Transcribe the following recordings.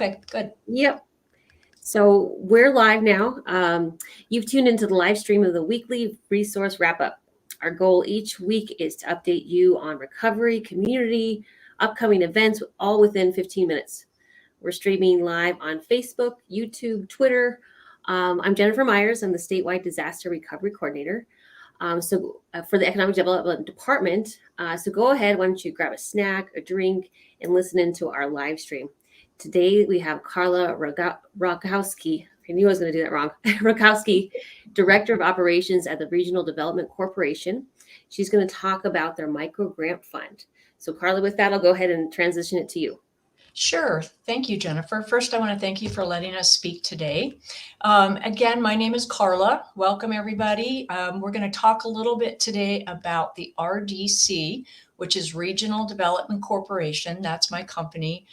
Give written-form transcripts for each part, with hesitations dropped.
Okay, good. Yep. So we're live now. You've tuned into the live stream of the weekly resource wrap up. Our goal each week is to update you on recovery, community, upcoming events, all within 15 minutes. We're streaming live on Facebook, YouTube, Twitter. I'm Jennifer Myers. I'm the statewide disaster recovery coordinator. For the Economic Development Department. So go ahead, why don't you grab a snack, a drink, and listen into our live stream. Today we have Carla Rokowski. I knew I was going to do that wrong. Rokowski, Director of Operations at the Regional Development Corporation. She's going to talk about their micro grant fund. So Carla, with that, I'll go ahead and transition it to you. Sure. Thank you, Jennifer. First, I want to thank you for letting us speak today. Again, my name is Carla. Welcome, everybody. We're going to talk a little bit today about the RDC, which is Regional Development Corporation. That's my company,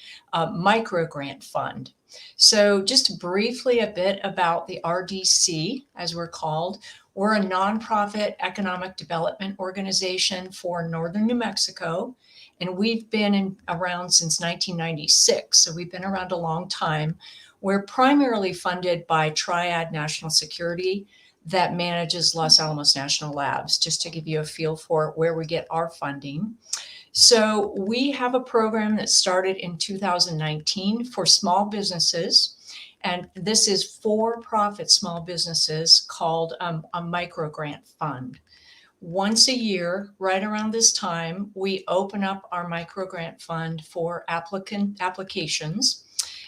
micro grant fund. So just briefly a bit about the RDC, as we're called. We're a nonprofit economic development organization for Northern New Mexico. And we've been around since 1996, so we've been around a long time. We're primarily funded by Triad National Security that manages Los Alamos National Labs, just to give you a feel for where we get our funding. So we have a program that started in 2019 for small businesses, and this is for-profit small businesses called a micro grant fund. Once a year, right around this time, we open up our micro grant fund for applications,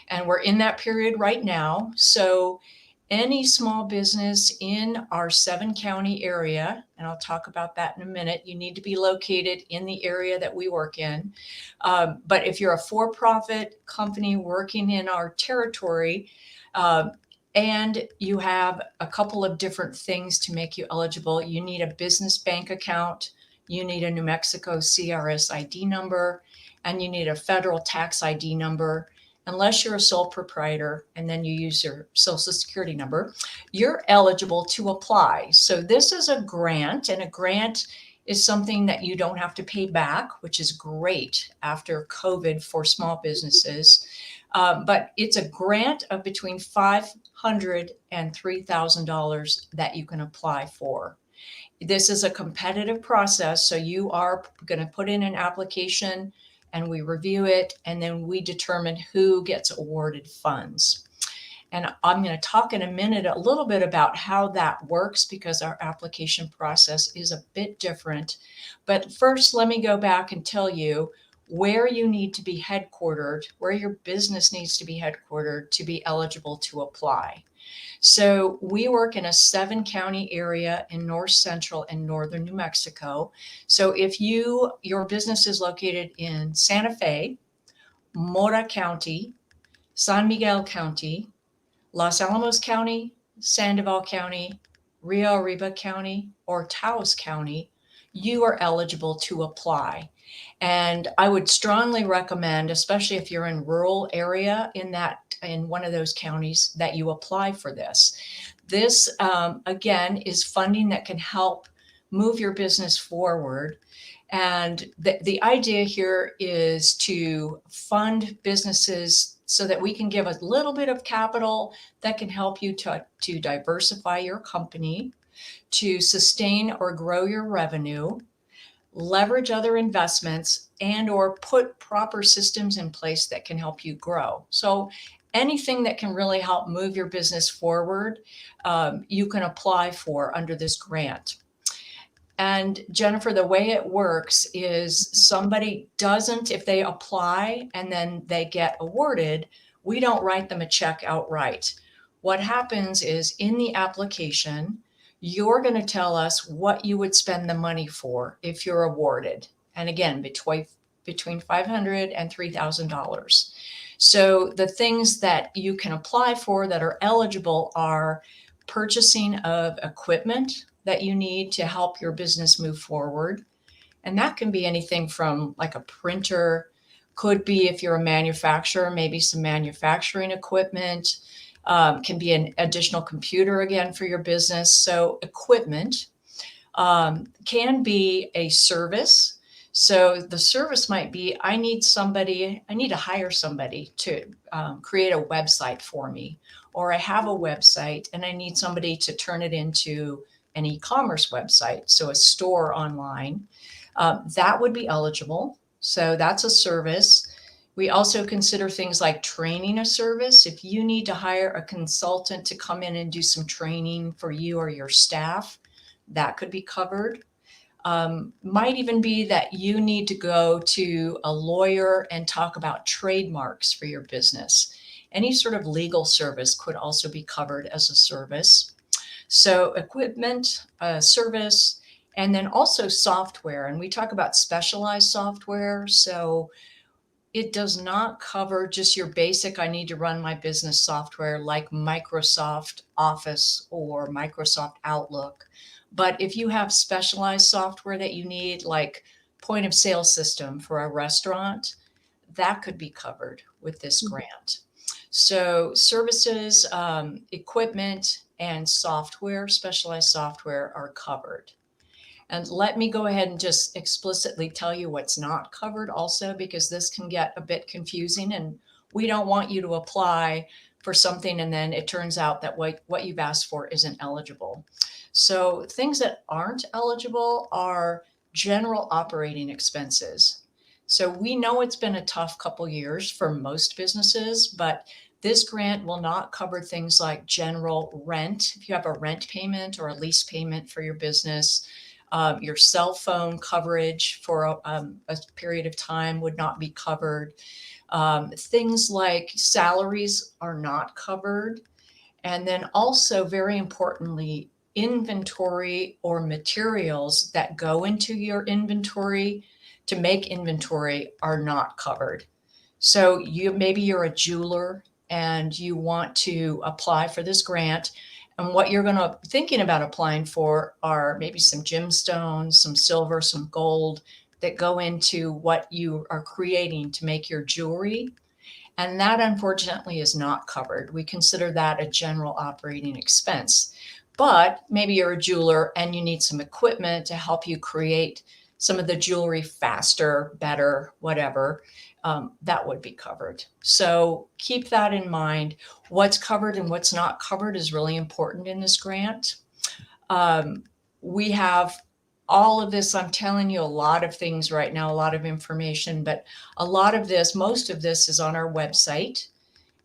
and we're in that period right now. So any small business in our 7-county area, and I'll talk about that in a minute, you need to be located in the area that we work in. But if you're a for-profit company working in our territory, and you have a couple of different things to make you eligible. You need a business bank account, you need a New Mexico CRS ID number, and you need a federal tax ID number. Unless you're a sole proprietor and then you use your social security number, you're eligible to apply. So this is a grant, and a grant is something that you don't have to pay back, which is great after COVID for small businesses. But it's a grant of between $500 and $3,000 that you can apply for. This is a competitive process, so you are going to put in an application and we review it, and then we determine who gets awarded funds. And I'm going to talk in a minute a little bit about how that works, because our application process is a bit different. But first, let me go back and tell you where you need to be headquartered, where your business needs to be headquartered to be eligible to apply. So we work in a 7-county area in north central and northern New Mexico. So if your business is located in Santa Fe, Mora County, San Miguel County, Los Alamos County, Sandoval County, Rio Arriba County, or Taos County, you are eligible to apply. And I would strongly recommend, especially if you're in rural area in one of those counties, that you apply for this. This, again, is funding that can help move your business forward. And the idea here is to fund businesses so that we can give a little bit of capital that can help you to diversify your company, to sustain or grow your revenue, leverage other investments, and or put proper systems in place that can help you grow. So anything that can really help move your business forward, you can apply for under this grant. And Jennifer, the way it works is if they apply and then they get awarded, we don't write them a check outright. What happens is in the application, you're going to tell us what you would spend the money for if you're awarded. And again, between $500 and $3,000. So the things that you can apply for that are eligible are purchasing of equipment that you need to help your business move forward. And that can be anything from like a printer, could be if you're a manufacturer, maybe some manufacturing equipment, can be an additional computer again for your business. So equipment can be a service. So the service might be, I need to hire somebody to create a website for me, or I have a website and I need somebody to turn it into an e-commerce website, so a store online. That would be eligible. So that's a service. We also consider things like training a service. If you need to hire a consultant to come in and do some training for you or your staff, that could be covered. Might even be that you need to go to a lawyer and talk about trademarks for your business. Any sort of legal service could also be covered as a service. So equipment, service, and then also software. And we talk about specialized software. So it does not cover just your basic, I need to run my business software like Microsoft Office or Microsoft Outlook. But if you have specialized software that you need, like point of sale system for a restaurant, that could be covered with this grant. So services, equipment, and software, specialized software are covered. And let me go ahead and just explicitly tell you what's not covered also, because this can get a bit confusing and we don't want you to apply for something and then it turns out that what you've asked for isn't eligible. So things that aren't eligible are general operating expenses. So we know it's been a tough couple years for most businesses, but this grant will not cover things like general rent. If you have a rent payment or a lease payment for your business, your cell phone coverage for a period of time would not be covered. Things like salaries are not covered. And then also, very importantly, inventory or materials that go into your inventory to make inventory are not covered. So maybe you're a jeweler and you want to apply for this grant. And what you're thinking about applying for are maybe some gemstones, some silver, some gold that go into what you are creating to make your jewelry. And that unfortunately is not covered. We consider that a general operating expense. But maybe you're a jeweler and you need some equipment to help you create some of the jewelry faster, better, whatever. That would be covered. So keep that in mind. What's covered and what's not covered is really important in this grant. We have all of this. I'm telling you a lot of things right now, a lot of information, but a lot of this, most of this is on our website.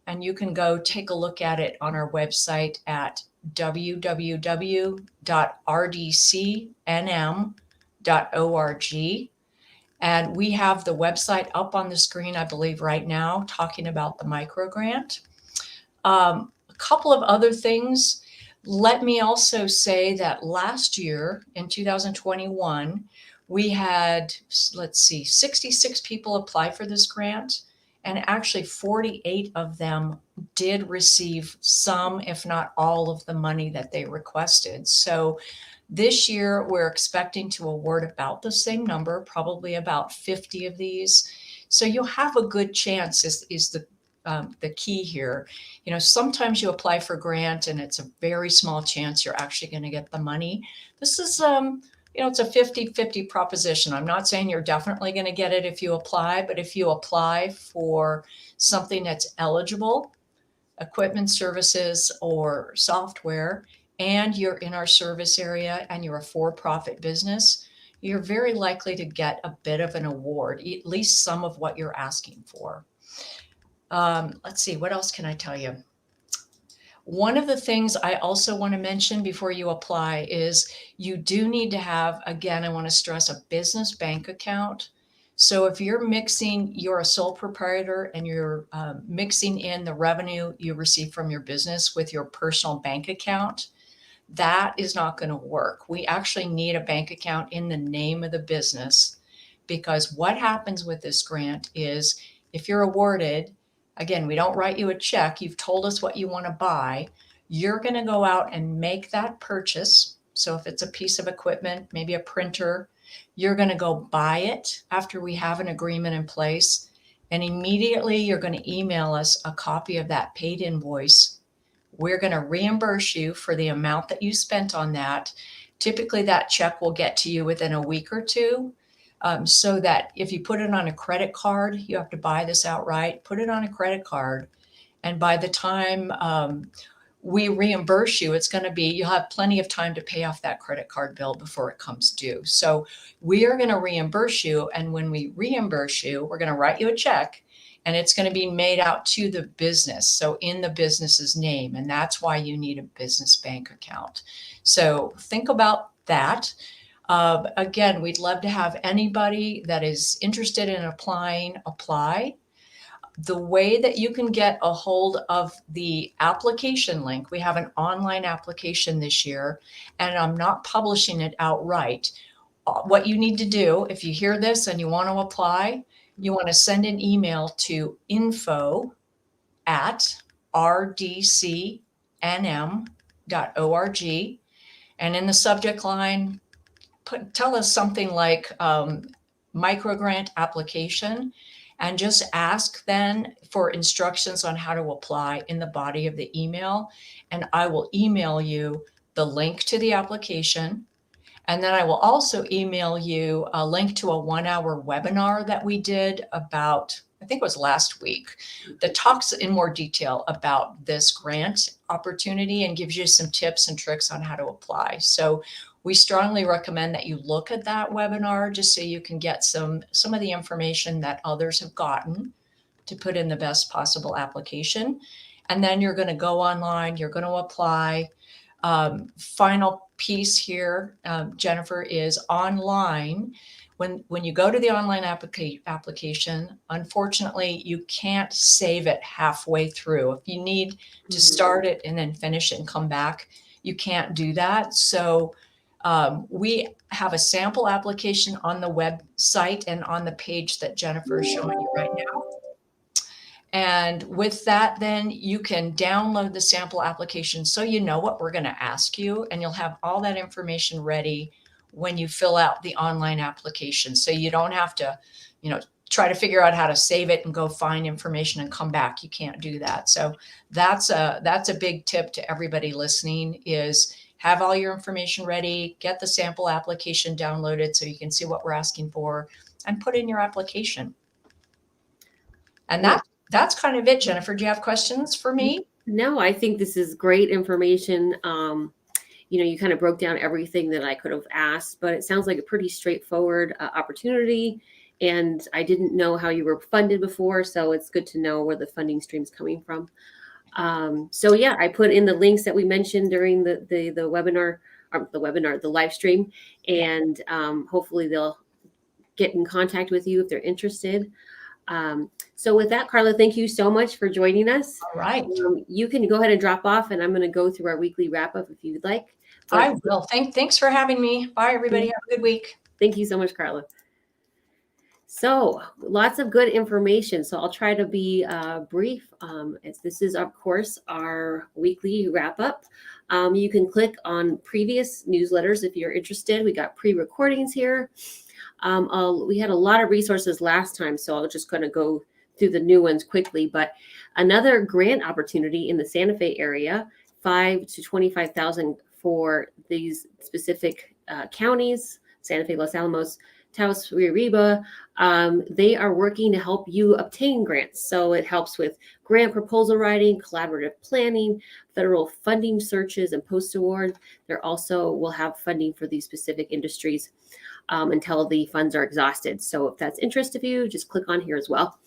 And you can go take a look at it on our website at www.rdcnm.org. And we have the website up on the screen, I believe, right now, talking about the micro grant. A couple of other things. Let me also say that last year in 2021, we had, 66 people apply for this grant. And actually 48 of them did receive some, if not all, of the money that they requested. So this year, we're expecting to award about the same number, probably about 50 of these. So you'll have a good chance is the key here. Sometimes you apply for grant and it's a very small chance you're actually going to get the money. This is, it's a 50-50 proposition. I'm not saying you're definitely going to get it if you apply, but if you apply for something that's eligible, equipment, services, or software, and you're in our service area and you're a for-profit business, you're very likely to get a bit of an award, at least some of what you're asking for. Let's see, what else can I tell you? One of the things I also want to mention before you apply is you do need to have, again, I want to stress, a business bank account. So if you're a sole proprietor and you're mixing in the revenue you receive from your business with your personal bank account, that is not going to work. We actually need a bank account in the name of the business, because what happens with this grant is if you're awarded, again, we don't write you a check. You've told us what you want to buy. You're going to go out and make that purchase. So if it's a piece of equipment, maybe a printer, you're going to go buy it after we have an agreement in place. And immediately you're going to email us a copy of that paid invoice. We're going to reimburse you for the amount that you spent on that. Typically, that check will get to you within a week or two. so that if you put it on a credit card, you have to buy this outright, put it on a credit card. And by the time we reimburse you, it's going to be, you'll have plenty of time to pay off that credit card bill before it comes due. So we are going to reimburse you. And when we reimburse you, we're going to write you a check, and it's going to be made out to the business. So in the business's name. And that's why you need a business bank account. So think about that. Again, we'd love to have anybody that is interested in applying, apply. The way that you can get a hold of the application link, we have an online application this year, and I'm not publishing it outright. What you need to do, if you hear this and you want to apply, you want to send an email to info@rdcnm.org. And in the subject line, tell us something like microgrant application, and just ask then for instructions on how to apply in the body of the email. And I will email you the link to the application. And then I will also email you a link to a 1-hour webinar that we did about, I think it was last week, that talks in more detail about this grant opportunity and gives you some tips and tricks on how to apply. So we strongly recommend that you look at that webinar just so you can get some of the information that others have gotten to put in the best possible application. And then you're going to go online, you're going to apply. Final piece here, Jennifer, is online. When you go to the online application, unfortunately, you can't save it halfway through. If you need to start it and then finish it and come back, you can't do that. So we have a sample application on the website and on the page that Jennifer is showing you right now. And with that, then you can download the sample application so you know what we're going to ask you, and you'll have all that information ready when you fill out the online application. So you don't have to, try to figure out how to save it and go find information and come back. You can't do that. So that's a big tip to everybody listening, is have all your information ready, get the sample application downloaded so you can see what we're asking for, and put in your application. And that's kind of it, Jennifer. Do you have questions for me? No, I think this is great information. You kind of broke down everything that I could have asked, but it sounds like a pretty straightforward opportunity. And I didn't know how you were funded before, so it's good to know where the funding stream's coming from. I put in the links that we mentioned during the webinar, the live stream, and hopefully they'll get in contact with you if they're interested. So with that, Carla, thank you so much for joining us. All right. You can go ahead and drop off, and I'm going to go through our weekly wrap up if you'd like. I will. Thanks for having me. Bye, everybody. Have a good week. Thank you so much, Carla. So lots of good information. So I'll try to be brief, as this is, of course, our weekly wrap up. You can click on previous newsletters if you're interested. We got pre-recordings here. We had a lot of resources last time, so I'm just going to go through the new ones quickly. But another grant opportunity in the Santa Fe area, $5,000 to $25,000 for these specific counties: Santa Fe, Los Alamos, Taos, Rio Arriba. They are working to help you obtain grants. So it helps with grant proposal writing, collaborative planning, federal funding searches, and post-award. There also will have funding for these specific industries until the funds are exhausted. So if that's interest of you, just click on here as well.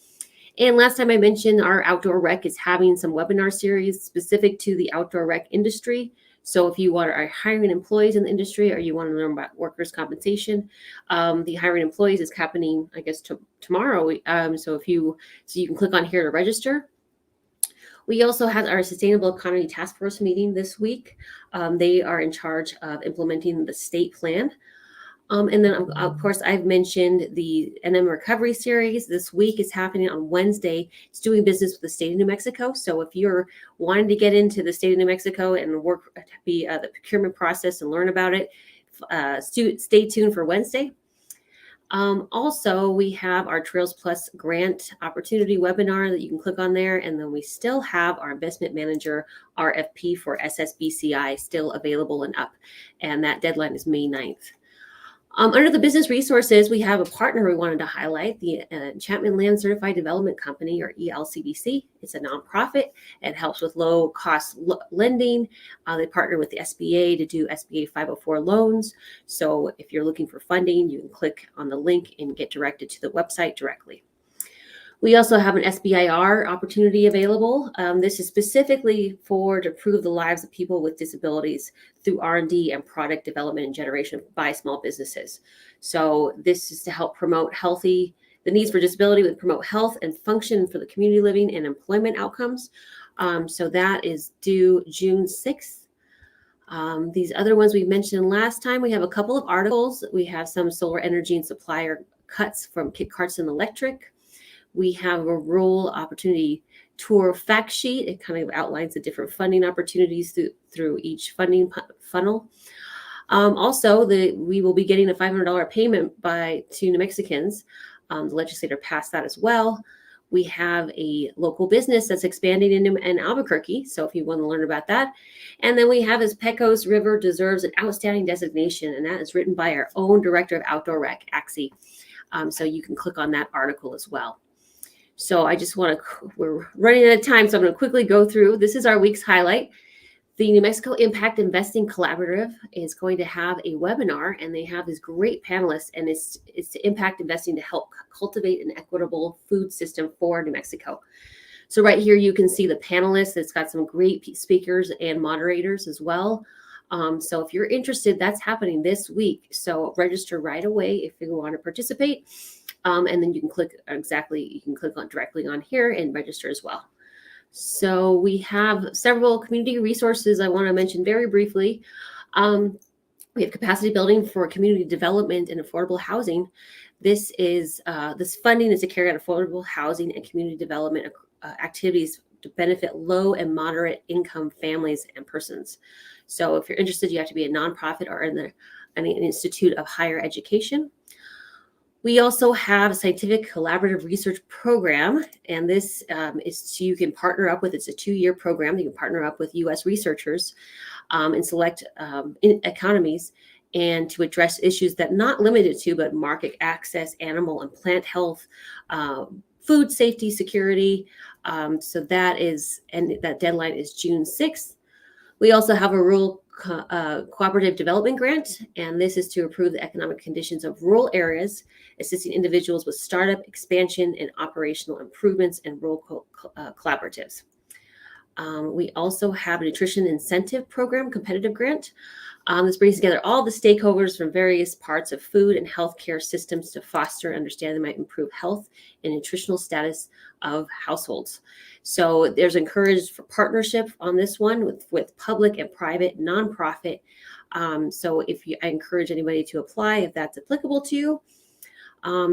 And last time I mentioned our outdoor rec is having some webinar series specific to the outdoor rec industry. So if you are hiring employees in the industry, or you want to learn about workers' compensation, the hiring employees is happening, I guess, tomorrow. So you can click on here to register. We also had our Sustainable Economy Task Force meeting this week. They are in charge of implementing the state plan. And then, of course, I've mentioned the NM Recovery Series. This week is happening on Wednesday. It's doing business with the state of New Mexico. So if you're wanting to get into the state of New Mexico and work the procurement process and learn about it, stay tuned for Wednesday. Also, we have our Trails Plus grant opportunity webinar that you can click on there. And then we still have our investment manager RFP for SSBCI still available and up. And that deadline is May 9th. Under the business resources, we have a partner we wanted to highlight, the Enchantment Land Certified Development Company, or ELCDC. It's a nonprofit. It helps with low cost lending. They partner with the SBA to do SBA 504 loans. So if you're looking for funding, you can click on the link and get directed to the website directly. We also have an SBIR opportunity available. This is specifically to improve the lives of people with disabilities through R&D and product development and generation by small businesses. So this is to help promote the needs for disability would promote health and function for the community living and employment outcomes. So that is due June 6th. These other ones we mentioned last time, we have a couple of articles. We have some solar energy and supplier cuts from Kit Carson Electric. We have a rural opportunity tour fact sheet. It kind of outlines the different funding opportunities through each funding funnel. Also, we will be getting a $500 payment to New Mexicans. The legislator passed that as well. We have a local business that's expanding in Albuquerque, so if you want to learn about that. And then we have Pecos River deserves an outstanding designation, and that is written by our own director of outdoor rec, Axie. So you can click on that article as well. So we're running out of time, so I'm going to quickly go through. This is our week's highlight. The New Mexico Impact Investing Collaborative is going to have a webinar, and they have these great panelists, and it's to impact investing to help cultivate an equitable food system for New Mexico. So right here, you can see the panelists. It's got some great speakers and moderators as well. So if you're interested, that's happening this week. So register right away if you want to participate. And then you can click directly on here and register as well. So we have several community resources I want to mention very briefly. We have capacity building for community development and affordable housing. This funding is to carry out affordable housing and community development activities to benefit low and moderate income families and persons. So if you're interested, you have to be a nonprofit or in an institute of higher education. We also have a scientific collaborative research program, and this you can partner up with. It's a 2-year program. You can partner up with U.S. researchers in select economies and to address issues that not limited to, but market access, animal and plant health, food safety, security. So that deadline is June 6th. We also have a rural cooperative development grant, and this is to improve the economic conditions of rural areas, assisting individuals with startup, expansion, and operational improvements and rural collaboratives. We also have a nutrition incentive program, competitive grant. This brings together all the stakeholders from various parts of food and healthcare systems to foster and understand might improve health and nutritional status of households. So there's encouraged for partnership on this one with public and private nonprofit. So I encourage anybody to apply if that's applicable to you.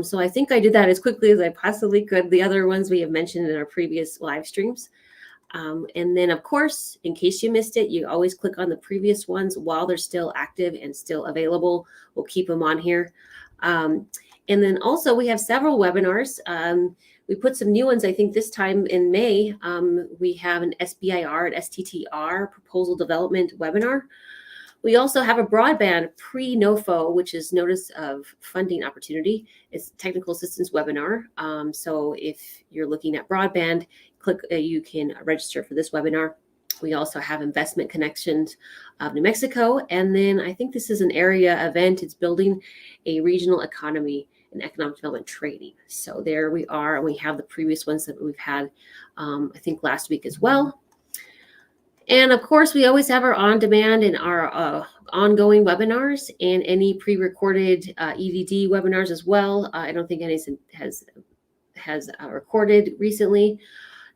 So I think I did that as quickly as I possibly could. The other ones we have mentioned in our previous live streams. And then, of course, in case you missed it, you always click on the previous ones while they're still active and still available. We'll keep them on here. And then also we have several webinars. We put some new ones, I think this time in May. We have an SBIR and STTR proposal development webinar. We also have a broadband pre-NOFO, which is notice of funding opportunity. It's technical assistance webinar. So if you're looking at broadband, you can register for this webinar. We also have investment connections of New Mexico. And then I think this is an area event. It's building a regional economy and economic development training. So there we are. And we have the previous ones that we've had, I think last week as well. And of course, we always have our on-demand and our ongoing webinars and any pre-recorded EDD webinars as well. I don't think any has recorded recently.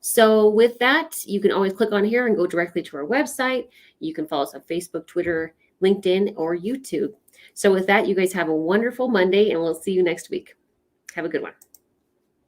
So with that, you can always click on here and go directly to our website. You can follow us on Facebook, Twitter, LinkedIn, or YouTube. So with that, you guys have a wonderful Monday, and we'll see you next week. Have a good one.